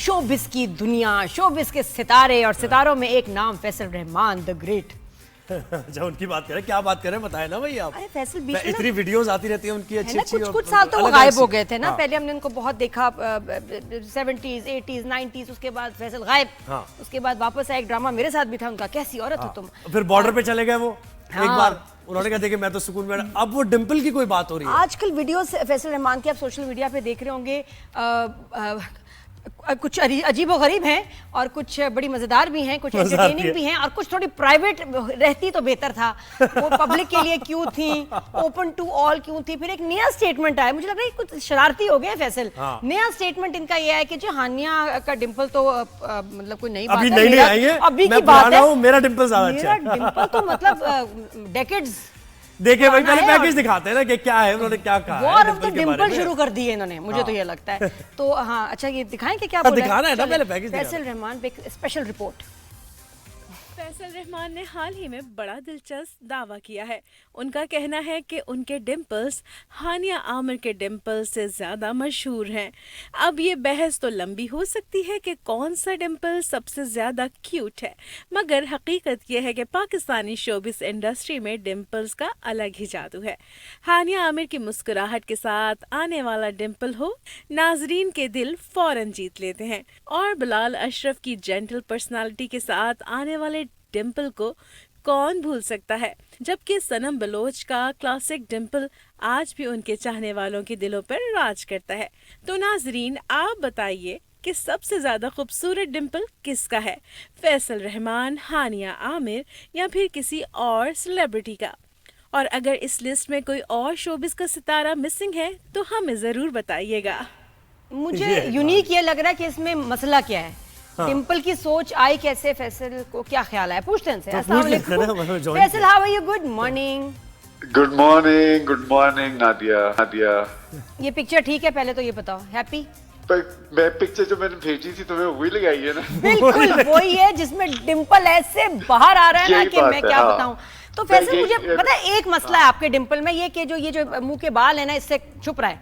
Showbiz की दुनिया, showbiz के सितारे, और सितारों में एक नाम फैसल रहमान द ग्रेट। अच्छा, उनकी बात करें, क्या बात करें बताए ना भाई आप। अरे फैसल बीच में इतनी वीडियोस आती रहती है उनकी अच्छी अच्छी, कुछ साल तो वो गायब हो गए थे ना। पहले हमने उनको बहुत देखा 70s 80s 90s, उसके बाद फैसल गायब। उसके बाद वापस आया, एक ड्रामा मेरे साथ भी था उनका, कैसी औरत हो तुम। फिर बॉर्डर पे चले गए वो एक बार, उन्होंने कहा देखिए मैं तो सुकून में। अब वो डिंपल की कोई बात हो रही है आजकल। वीडियोस फैसल रहमान की आप सोशल मीडिया पे देख रहे होंगे, कुछ अजीब व गरीब हैं और कुछ बड़ी मजेदार भी हैं, कुछ एंटरटेनिंग भी हैं, और कुछ थोड़ी प्राइवेट रहती तो बेहतर था। वो पब्लिक के लिए क्यों थी, ओपन टू ऑल क्यों थी। फिर एक नया स्टेटमेंट आया, मुझे लग रहा है कुछ शरारती हो गया फैसल। नया स्टेटमेंट इनका ये है कि जो हानिया का डिंपल तो मतलब कोई नई बात अभी है, नहीं आई है, अभी मैं की बात है। मेरा डिंपल ज्यादा अच्छा है। मेरा डिंपल तो मतलब डेकेड्स। देखिए भाई पहले पैकेज दिखाते हैं ना कि क्या है, उन्होंने क्या कहा है। वॉर ऑफ द डिंपल शुरू कर दी है इन्होंने, मुझे तो ये लगता है। तो हाँ, अच्छा ये दिखाएं कि क्या बोला दिखाना है ना, पहले पैकेज। फैसल रहमान पे एक स्पेशल रिपोर्ट। फैसल रहमान ने हाल ही में बड़ा दिलचस्प दावा किया है। उनका कहना है कि उनके डिम्पल्स हानिया आमिर के डिम्पल से ज्यादा मशहूर हैं। अब ये बहस तो लंबी हो सकती है कि कौन सा डिम्पल सबसे ज्यादा क्यूट है, मगर हकीकत यह है कि पाकिस्तानी शोबिस इंडस्ट्री में डिम्पल्स का अलग ही जादू है। हानिया आमिर की मुस्कुराहट के साथ आने वाला डिम्पल हो, नाजरीन के दिल फौरन जीत लेते हैं, और बिलाल अशरफ की जेंटल पर्सनालिटी के साथ आने वाले डिम्पल को कौन भूल सकता है। जबकि सनम बलोच का क्लासिक डिम्पल आज भी उनके चाहने वालों के दिलों पर राज करता है। तो नाजरीन, आप बताइए कि सबसे ज्यादा खूबसूरत डिम्पल किसका है, फैसल रहमान, हानिया आमिर या फिर किसी और सेलिब्रिटी का। और अगर इस लिस्ट में कोई और शोबिस का सितारा मिसिंग है तो हमें जरूर बताइएगा। मुझे यूनिक ये लग रहा है कि इसमें मसला क्या है। डिंपल की सोच आई कैसे, फैसल को क्या ख्याल आया, पूछते हैं इनसे। अस्सलाम वालेकुम Faisal, how are you? Good morning. Good morning, good morning Nadia. ये पिक्चर ठीक है, पहले तो ये बताओ, हैप्पी? मैं पिक्चर जो मैंने भेजी थी तुम्हें वही लगाई है ना? बिल्कुल वही है जिसमें डिंपल ऐसे बाहर आ रहा है ना कि मैं क्या बताऊं। तो फैसल मुझे पता है एक मसला है आपके डिंपल में, ये कि ये जो मुंह के बाल है ना, इससे छुप रहा है,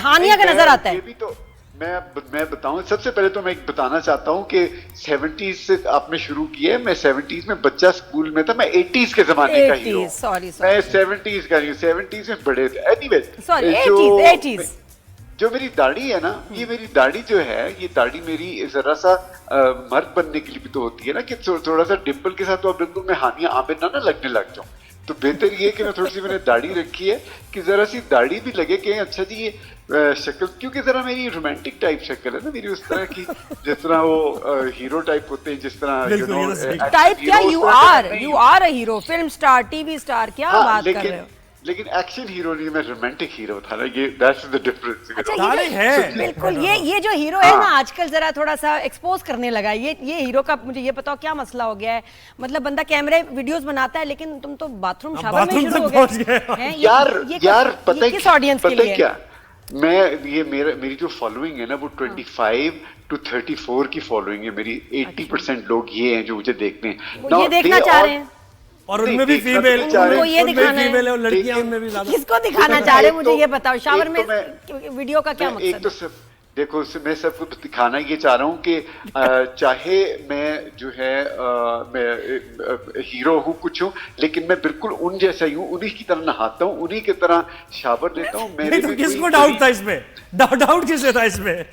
हानिया का नजर आता है। ये भी तो मैं बताऊं, सबसे पहले तो मैं एक बताना चाहता हूं कि 70s से आपने शुरू किया है। मैं 70s में बच्चा स्कूल में था, मैं 80s के जमाने का ही हूं। सॉरी मैं 70s का नहीं, 70s में बड़े थे। Anyway, sorry 80s। जो मेरी दाढ़ी है ना, ये मेरी दाढ़ी जो है, ये दाढ़ी मेरी जरा सा मर्द बनने के लिए भी तो होती है ना, कि थोड़ा सा डिंपल के साथ तो अब बिल्कुल मैं हानिया आमिर ना लगने लग जाऊं। तो बेहतर ये कि मैं थोड़ी सी मैंने दाढ़ी रखी है कि जरा सी दाढ़ी भी लगे कि अच्छा जी ये शक्ल, क्योंकि जरा मेरी रोमांटिक टाइप शक्ल है ना मेरी, उस तरह की जिस तरह वो हीरो टाइप होते हैं, जिस तरह टाइप। क्या you are a hero, film star, TV star, क्या बात कर रहे हो? लेकिन एक्शन हीरो नहीं, मैं रोमांटिक हीरो था ना, ये दैट्स द डिफरेंस। अच्छा है बिल्कुल, ये जो हीरो है ना आजकल जरा थोड़ा सा एक्सपोज करने लगा है। ये हीरो का मुझे ये बताओ क्या मसला हो गया है? मतलब बंदा कैमरे वीडियोस बनाता है, लेकिन तुम तो बाथरूम शावर में शुरू हो गए। यार पता है किस ऑडियंस के लिए? क्या मेरी जो फॉलोइंग है ना, वो 25 to 34 की फॉलोइंग है मेरी। 80% लोग ये हैं जो मुझे देखते हैं, ये देखना चाह रहे हैं, और उनमें भी फीमेल, उनको ये दिखाना है, और लड़कियां उनमें भी ज्यादा। किसको दिखाना चाह रहे हैं मुझे ये बताओ, शावर में वीडियो का क्या मकसद? एक तो सब देखो, मैं सबको दिखाना ये चाह रहा हूँ कि चाहे मैं जो है मैं हीरो हूँ कुछ हूँ, लेकिन मैं बिल्कुल उन जैसा ही हूँ, उन्हीं की तरह नहाता हूँ, उन्हीं की तरह शावर लेता हूँ। मेरे तो किसको डाउट था इसमें? डाउट किसे था इसमें?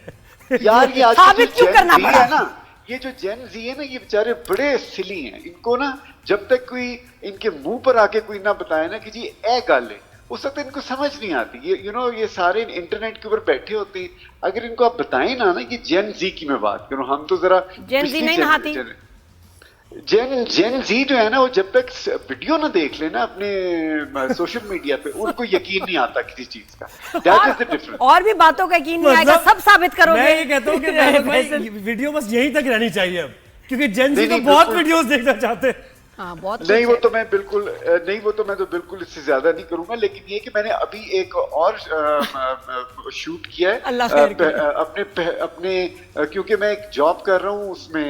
यार ये आज क्यों करना पड़ा है ना, ये जो जेन जी है ना, ये बेचारे बड़े सिली हैं। इनको ना जब तक कोई इनके मुंह पर आके कोई ना बताए ना कि जी ए गल है, उस वक्त इनको समझ नहीं आती। ये ये सारे इंटरनेट के ऊपर बैठे होते हैं, अगर इनको आप बताएं ना ये जेन जी की मैं बात करूं, हम तो जरा जेन जी नहीं नहाती। जेन जी जो है ना, वो जब तक वीडियो ना देख लेना अपने सोशल मीडिया पे, उनको यकीन नहीं आता किसी चीज का। That is the difference. और भी बातों का यकीन नहीं आएगा, सब साबित करोगे। मैं ये कहता हूं कि वीडियो बस यहीं तक रहनी चाहिए अब, क्योंकि जेन जी तो बहुत वीडियोस देखना चाहते हैं। नहीं वो तो मैं बिल्कुल नहीं, वो तो मैं तो बिल्कुल इससे ज्यादा नहीं करूंगा। लेकिन ये कि मैंने अभी एक और शूट किया है अपने क्योंकि मैं एक जॉब कर रहा हूँ, उसमें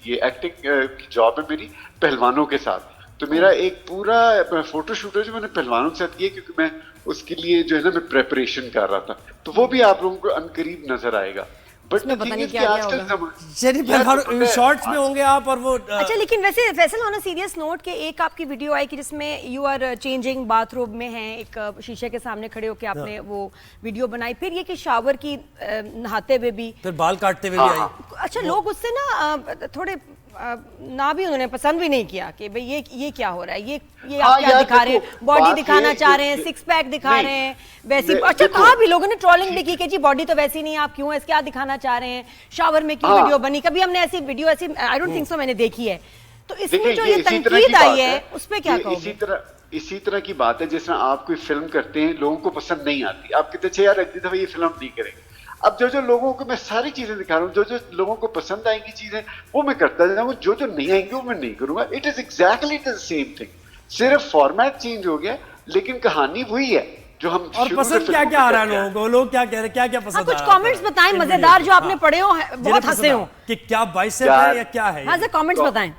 ये एक्टिंग की जॉब है मेरी पहलवानों के साथ। तो मेरा एक पूरा फोटो शूट है जो मैंने पहलवानों के साथ किया, क्योंकि मैं उसके लिए जो है ना मैं प्रेपरेशन कर रहा था। तो वो भी आप लोगों को अनकरीब नजर आएगा। बट उसमें पता नहीं क्या क्या होगा। चलिए शॉर्ट्स में होंगे आप और वो अच्छा, लेकिन वैसे Faisal on a serious note के एक आपकी वीडियो आई कि जिसमें यू आर चेंजिंग बाथरूम में हैं, एक शीशे के सामने खड़े होकर आपने वो वीडियो बनाई, फिर ये कि शावर की नहाते हुए भी, फिर बाल काटते हुए भी आई। अच्छा, लोग उससे ना थोड़े ना भी उन्होंने पसंद भी नहीं किया कि भाई ये क्या हो रहा है, ये आप क्या दिखा रहे हैं, बॉडी दिखाना चाह रहे हैं, सिक्स पैक दिखा रहे हैं वैसी। अच्छा, कहा भी लोगों ने ट्रोलिंग भी की कि जी बॉडी तो वैसी नहीं है, आप क्यों क्या दिखाना चाह रहे हैं, शावर में क्यों वीडियो बनी। कभी हमने ऐसी वीडियो ऐसी आई डोंट थिंक सो मैंने देखी है। तो इसमें जो ये तनकीद आई है उस पर क्या कहोगे? इसी तरह की बात है जिस तरह आप कोई फिल्म करते हैं, लोगों को पसंद नहीं आती, आप कहते हैं यार अगली दफा ये फिल्म नहीं करेंगे। अब जो लोगों को मैं सारी चीजें दिखा रहा हूँ, जो लोगों को पसंद आएंगी चीजें वो मैं करता जाऊंगा, जो नहीं आएंगी वो मैं नहीं करूंगा। It is exactly the same thing, सिर्फ फॉर्मेट चेंज हो गया लेकिन कहानी वही है जो हम। और पसंद क्या क्या आ रहा है लोगों को, लोग क्या कह रहे हैं, क्या क्या पसंद? कुछ कमेंट्स बताएं मजेदार जो आपने पढ़े हो, बहुत हंसे हो कि क्या बाइसेप है या क्या है। हाँ सर, कमेंट्स बताएं।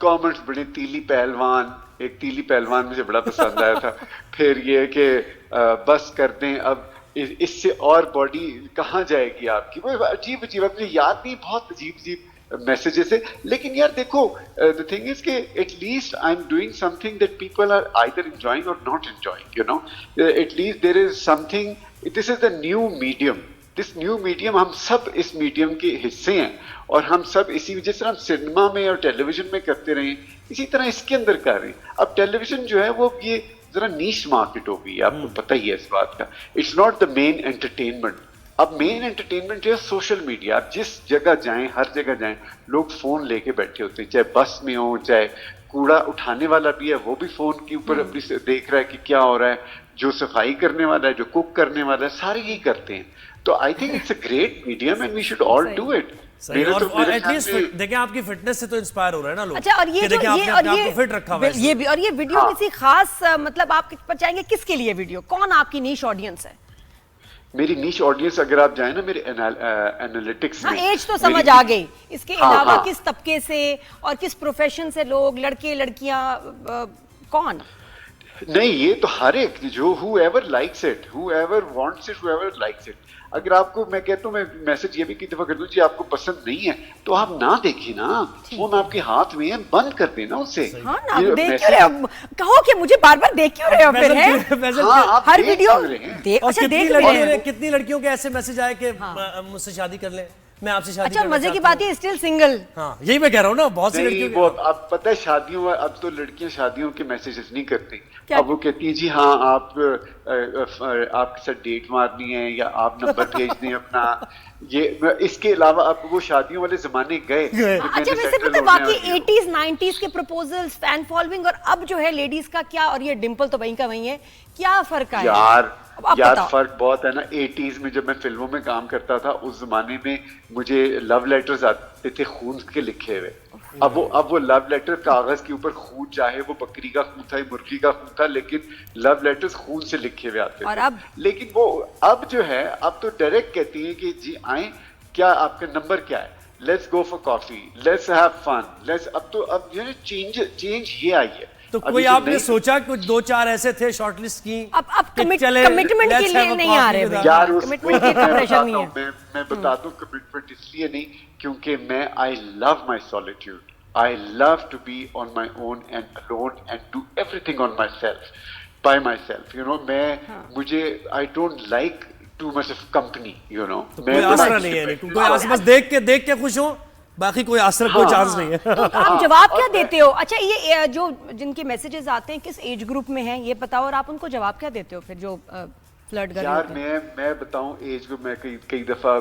कमेंट्स बड़े तीली पहलवान, एक तीली पहलवान मुझे बड़ा पसंद आया था। फिर ये कि बस कर दें अब, इससे और बॉडी कहाँ जाएगी आपकी। वो अजीब अजीब, अपनी याद नहीं, बहुत अजीब अजीब मैसेजेस है। लेकिन यार देखो, द थिंग इज के at least I am doing something that people are either enjoying or not enjoying, you know. At least there is something, this is the new medium, this new medium, हम सब इस medium के हिस्से हैं और हम सब इसी, जिस तरह हम सिनेमा में और टेलीविजन में करते रहे इसी तरह इसके अंदर कर रहे हैं। अब टेलीविजन जो है वो ये जरा नीश मार्केट हो गई है, आपको पता ही है इस बात का। It's not the main entertainment. अब मेन एंटरटेनमेंट जो है सोशल मीडिया। आप जिस जगह जाएं, हर जगह जाएं, लोग फोन लेके बैठे होते हैं, चाहे बस में हो, चाहे कूड़ा उठाने वाला भी है वो भी फोन के ऊपर अपनी देख रहा है कि क्या हो रहा है, जो सफाई करने वाला है, जो कुक करने वाला है, सारे यही करते हैं। तो I think it's a great medium and we should all do it. और एटलीस्ट देखें आपकी फिटनेस से तो इंस्पायर हो रहा है ना लोग। अच्छा, और ये जो ये फिट रखा हुआ है, ये भी, और ये वीडियो किसी खास मतलब आप चाहेंगे किसके लिए वीडियो, कौन आपकी नीश ऑडियंस है? मेरी नीश ऑडियंस अगर आप जाए ना मेरे एनालिटिक्स में, एज तो समझ आ गई, इसके अलावा किस तबके से और किस प्रोफेशन से लोग, लड़के लड़कियां, कौन? नहीं, ये तो हर एक जो whoever likes it, whoever wants it, whoever likes it। अगर आपको, मैं कहता हूँ, मैं मैसेज ये भी की दफा कर दूं जी, आपको पसंद नहीं है तो आप ना देखिए ना, फोन आपके हाथ में है, बंद कर देना उसे। हाँ ना, देख क्यों रहे हो? कहो कि मुझे बार बार देख क्यों रहे हो फिर है? हाँ, हर वीडियो अच्छा, देख रहे हैं। कितनी लड़कियों के ऐसे मैसेज आए कि मुझसे शादी कर ले, मैं आपसे शादी। अच्छा, मजे की बात है, स्टिल सिंगल। हाँ, यही मैं कह रहा हूँ ना, बहुत सी लड़कियों वो अब पता है शादियों में, अब तो लड़कियां शादियों के मैसेजेस नहीं करती। अब वो कहती है जी हाँ आपके साथ डेट मारनी है या आप नंबर भेज दें अपना। ये इसके अलावा अब वो शादियों वाले जमाने गए। अच्छा, वैसे पता बाकी 80s 90s के प्रपोजल्स, फैन फॉलोइंग और अब जो है लेडीज का क्या, और ये डिंपल तो वहीं का वहीं है, क्या फर्क है? यार फर्क बहुत है ना। 80s में जब मैं फिल्मों में काम करता था, उस जमाने में मुझे लव लेटर्स आते थे खून के लिखे हुए। अब वो लव लेटर कागज के ऊपर खून, चाहे वो बकरी का खून था या मुर्गी का खून था, लेकिन लव लेटर्स खून से लिखे हुए आते थे। लेकिन वो अब जो है, अब तो डायरेक्ट कहती है कि जी आए, क्या आपका नंबर क्या है, let's go for coffee, let's have fun, let's. अब जो है चेंज ये आई है। तो कोई आपने सोचा कुछ 2-4 ऐसे थे शॉर्टलिस्ट की, अब कमिटमेंट के लिए नहीं आ रहे यार, कमिटमेंट की प्रेशर नहीं है। मैं बता दूं, कमिटमेंट इसलिए नहीं क्योंकि मैं I love my solitude, I love to be on my own and alone and do everything on my self, by my self, you know. मुझे I don't like too much of company, you know. कोई आसरा नहीं है, कोई आसरा, बस देख के खुश हो, बाकी कोई आसरा कोई चांस नहीं है। तो आप जवाब क्या देते हो? अच्छा, ये जो जिनके मैसेजेस आते हैं किस एज ग्रुप में हैं ये बताओ, और आप उनको जवाब क्या देते हो फिर जो फ्लर्ट कर रहे होते हैं? यार मैं बताऊं एज ग्रुप, मैं कई दफा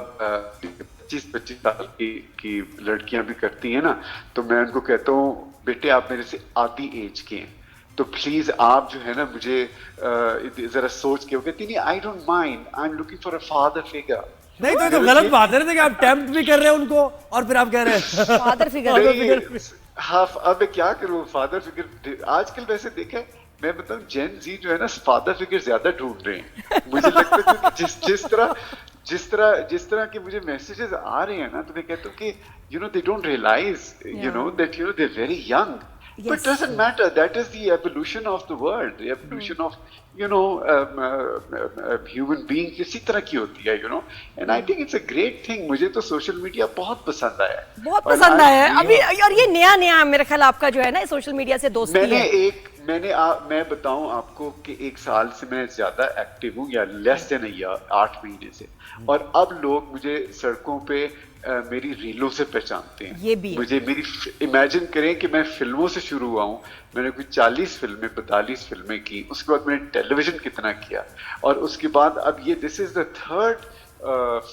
25-25 साल की लड़कियां भी करती हैं ना, तो मैं उनको कहता हूँ बेटे आप मेरे से आधी एज के हैं, तो प्लीज आप जो है ना मुझे जरा सोच के। वो कहती नहीं, I don't mind, I am looking for a father figure. नहीं तो गलत बात है ना कि आप टेम्प्ट भी कर रहे हैं उनको और फिर आप कह रहे हैं फादर फिगर। हाँ, अब मैं क्या करूँ, फादर फिगर आजकल वैसे देखा है, मैं बताऊँ जेन जी जो है ना फादर फिगर ज्यादा ढूंढ रहे हैं। मुझे लगता है कि जिस तरह के मुझे मैसेजेस आ रहे हैं ना, तो मैं कहता हूँ कि you know they don't realise, you know that you know they very young But it doesn't matter. That is the evolution of the world. The evolution of, human beings इसी तरह की होती है, And I think it's a great thing. मुझे तो social media बहुत पसंद आया है. बहुत पसंद आया है अभी, और ये नया मेरे ख्याल आपका जो है ना सोशल मीडिया से दोस्ती है. मैं बताऊं आपको कि 1 साल से मैं ज्यादा एक्टिव हूँ, या लेस देन 8 महीने से, और अब लोग मुझे सड़कों पे मेरी रीलों से पहचानते हैं. ये भी मुझे इमेजिन करें कि मैं फिल्मों से शुरू हुआ हूँ. मैंने कोई 40 फिल्में 45 फिल्में की, उसके बाद मैंने टेलीविजन कितना किया, और उसके बाद अब ये this is the third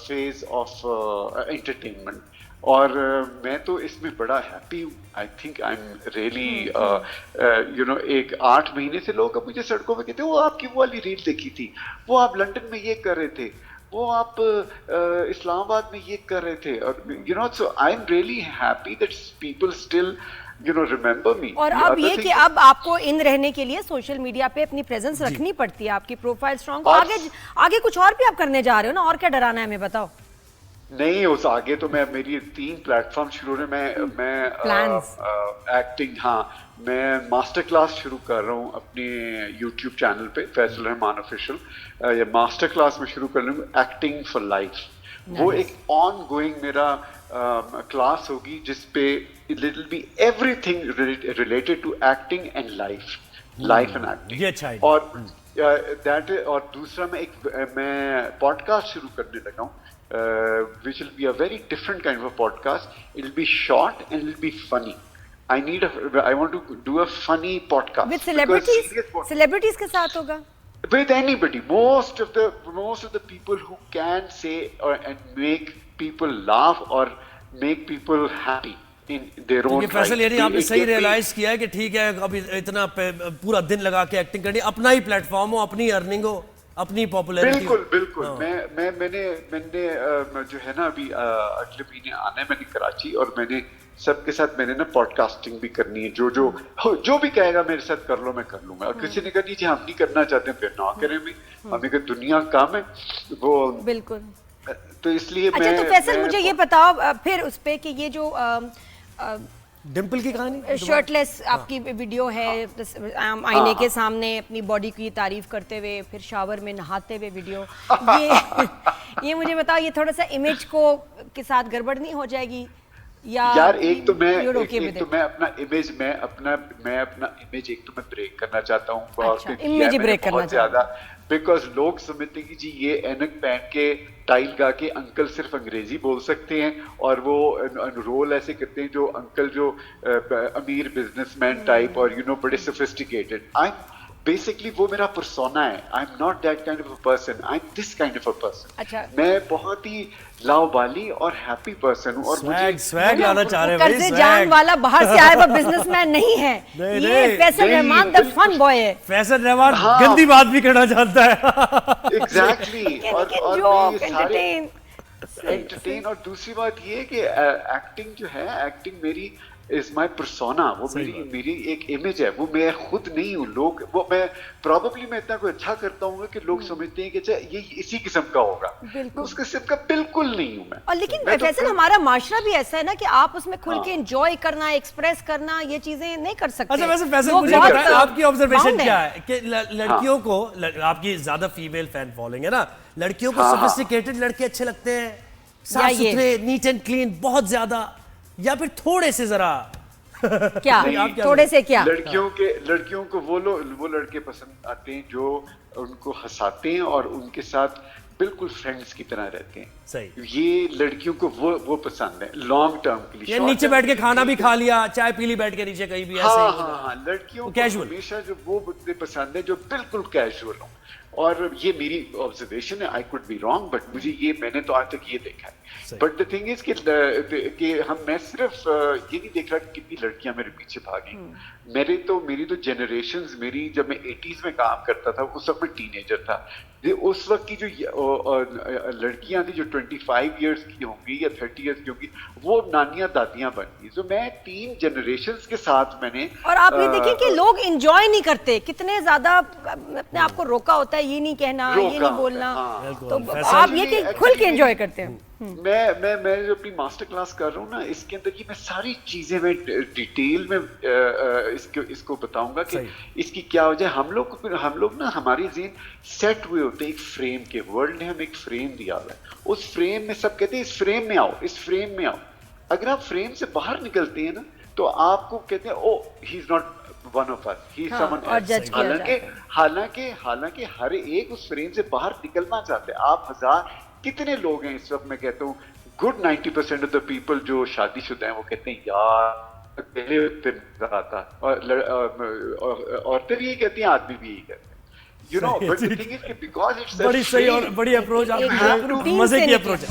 phase of entertainment. और मैं तो इसमें बड़ा हैप्पी हूँ. I think I am really एक 8 महीने से लोग अब मुझे सड़कों पे कहते हैं, वो आपकी वो वाली रील देखी थी, वो आप लंदन में ये कर रहे थे, वो आप इस्लामाबाद में ये कर रहे थे, और so I am really happy that people still remember me. और अब ये कि अब आपको इन रहने के लिए सोशल मीडिया पे अपनी प्रेजेंस रखनी पड़ती है, आपकी प्रोफाइल स्ट्रांग. आगे कुछ और भी आप करने जा रहे हो ना, और क्या डराना है हमें बताओ. नहीं, उस आगे तो मेरी 3 प्लेटफॉर्म शुरू हो रहे हैं. मैं एक्टिंग, मैं मास्टर क्लास शुरू कर रहा हूँ अपने YouTube चैनल पे, फैसल रहमान ऑफिशियल. ये मास्टर क्लास में शुरू कर रहा हूँ एक्टिंग फॉर लाइफ. वो एक ऑन गोइंग मेरा क्लास होगी जिसपे it will be everything related to acting and life and acting. ये अच्छा है. और दूसरा मैं पॉडकास्ट शुरू करने लगा हूँ, which will be a very different kind of a podcast. It will be short and it will be funny. I want to do a funny podcast with celebrities. Celebrities के साथ होगा? With anybody. Most of the people who can say and make people laugh or make people happy in their own right. Faisal यानी आपने सही realise किया है कि ठीक है, अभी इतना पूरा दिन लगा के एक्टिंग करनी, अपना ही प्लेटफॉर्म हो, अपनी अर्निंग हो, अपनी पॉपुलैरिटी. बिल्कुल. मैंने जो है ना अभी अगले महीने आना है मैंने कराची, और मैंने सबके साथ मैंने ना पॉडकास्टिंग भी करनी है. जो भी कहेगा मेरे साथ कर लो, मैं कर लूंगा. और किसी ने कहा नहीं जी हम नहीं करना चाहते फिर ना करें भी, हमें का दुनिया काम है वो. बिल्कुल. तो इसलिए अच्छा, तो फैसल मुझे ये बताओ फिर उस पे कि ये जो डिम्पल की कहानी, शर्टलेस आपकी वीडियो है, आईने के सामने अपनी बॉडी की तारीफ करते हुए, फिर शावर में नहाते हुए वीडियो, ये मुझे बताओ, ये थोड़ा सा इमेज के साथ गड़बड़ नहीं हो जाएगी यार? एक तो मैं अपना इमेज एक तो मैं ब्रेक करना चाहता हूँ. अच्छा, इमेज ब्रेक करना ज्यादा, बिकॉज लोग समझते हैं कि जी ये ऐनक पहन के टाइल गा के अंकल सिर्फ अंग्रेजी बोल सकते हैं, और वो रोल ऐसे करते हैं जो अंकल जो अमीर बिजनेसमैन टाइप, और बड़े सोफिस्टिकेटेड. बेसिकली वो मेरा पर्सोना है. I am not that kind of a person, I am this kind of a person. अच्छा, मैं बहुत ही लावाली और हैप्पी पर्सन हूँ. और मुझे स्वैग लाना चाह रहे हैं भाई. कर्जे जान वाला बाहर से आया हुआ बिजनेसमैन नहीं है. ये Faisal Rahman the fun boy है. फैसल रहमान गंदी बात भी करना चाहता है. एग्जैक्टली. और एंटरटेन. और दूसरी बात ये कि एक्टिंग जो है, एक्टिंग मेरी इज माई पर्सोना. वो मेरी एक इमेज है, वो मैं खुद नहीं हूँ. लोग वो मैं इतना कोई अच्छा करता हूँ कि लोग समझते हैं कि ये इसी किस्म का होगा. उस किस्म का बिल्कुल नहीं हूँ मैं. और लेकिन फैसल हमारा माशरा भी ऐसा है ना कि आप उसमें खुल के एंजॉय करना, एक्सप्रेस करना, ये चीजें नहीं कर सकते. अच्छा, वैसे फैसल मुझे बताएं, आपकी ऑब्जर्वेशन क्या है कि लड़कियों को, आपकी ज्यादा फीमेल फैन फॉलोइंग है ना, लड़कियों को सोफिस्टिकेटेड लड़के अच्छे लगते हैं, साफ सुथरे, नीट एंड क्लीन, बहुत ज्यादा, या फिर थोड़े से जरा क्या थोड़े से क्या? लड़कियों को वो लड़के पसंद आते हैं जो उनको हंसाते हैं और उनके साथ बिल्कुल फ्रेंड्स की तरह रहते हैं. सही. ये लड़कियों को वो पसंद है लॉन्ग टर्म के लिए. नीचे बैठ के खाना भी खा लिया, चाय पी ली बैठ के नीचे कहीं भी, ऐसे. हाँ. लड़कियों को हमेशा जो वो मुद्दे पसंद है जो बिल्कुल कैजुअल हो. और ये मेरी ऑब्जर्वेशन है, I could be wrong, but मैंने तो आज तक ये देखा है. बट द थिंग इज कि मैं सिर्फ ये नहीं देख रहा कि कितनी लड़कियां मेरे पीछे भागी. मेरी तो जनरेशंस, जब मैं 80s में काम करता था, उस वक्त मैं टीनेजर था. उस वक्त की जो लड़कियां थी जो 25 इयर्स की होंगी या 30 इयर्स की होंगी, वो नानियां दादियां बन गई. तो मैं 3 जनरेशंस के साथ मैंने. और आप ये देखिए कि लोग एंजॉय नहीं करते, कितने ज्यादा अपने आप को रोका होता है, ये नहीं कहना, ये नहीं बोलना. तो आप ये कि खुल के एंजॉय करते हैं. मैं जो अपनी मास्टर क्लास कर रहा हूँ ना, इसके अंदर ये मैं सारी चीजें मैं डिटेल में इसको बताऊंगा कि इसकी क्या वजह है। हम लोग ना हमारी ज़हन सेट हुए होते हैं एक फ्रेम के, वर्ल्ड ने हमें एक फ्रेम दिया हुआ है, उस फ्रेम में सब कहते हैं इस फ्रेम में आओ, इस फ्रेम में आओ। अगर आप फ्रेम से बाहर निकलते हैं ना तो आपको कहते हैं oh he is not one of us, he is someone else. हालांकि हर एक उस फ्रेम से बाहर निकलना चाहते हैं। आप हजार कितने लोग हैं इस वक्त, मैं कहता हूँ गुड 90% ऑफ द पीपल जो शादीशुदा हैं वो कहते हैं यार पहले मजा आता, और औरतें भी यही कहती हैं, आदमी भी यही कहते हैं, you know. But the thing is कि बिकॉज़ इट्स बड़ी सही और बड़ी अप्रोच, आप मजे की अप्रोच है।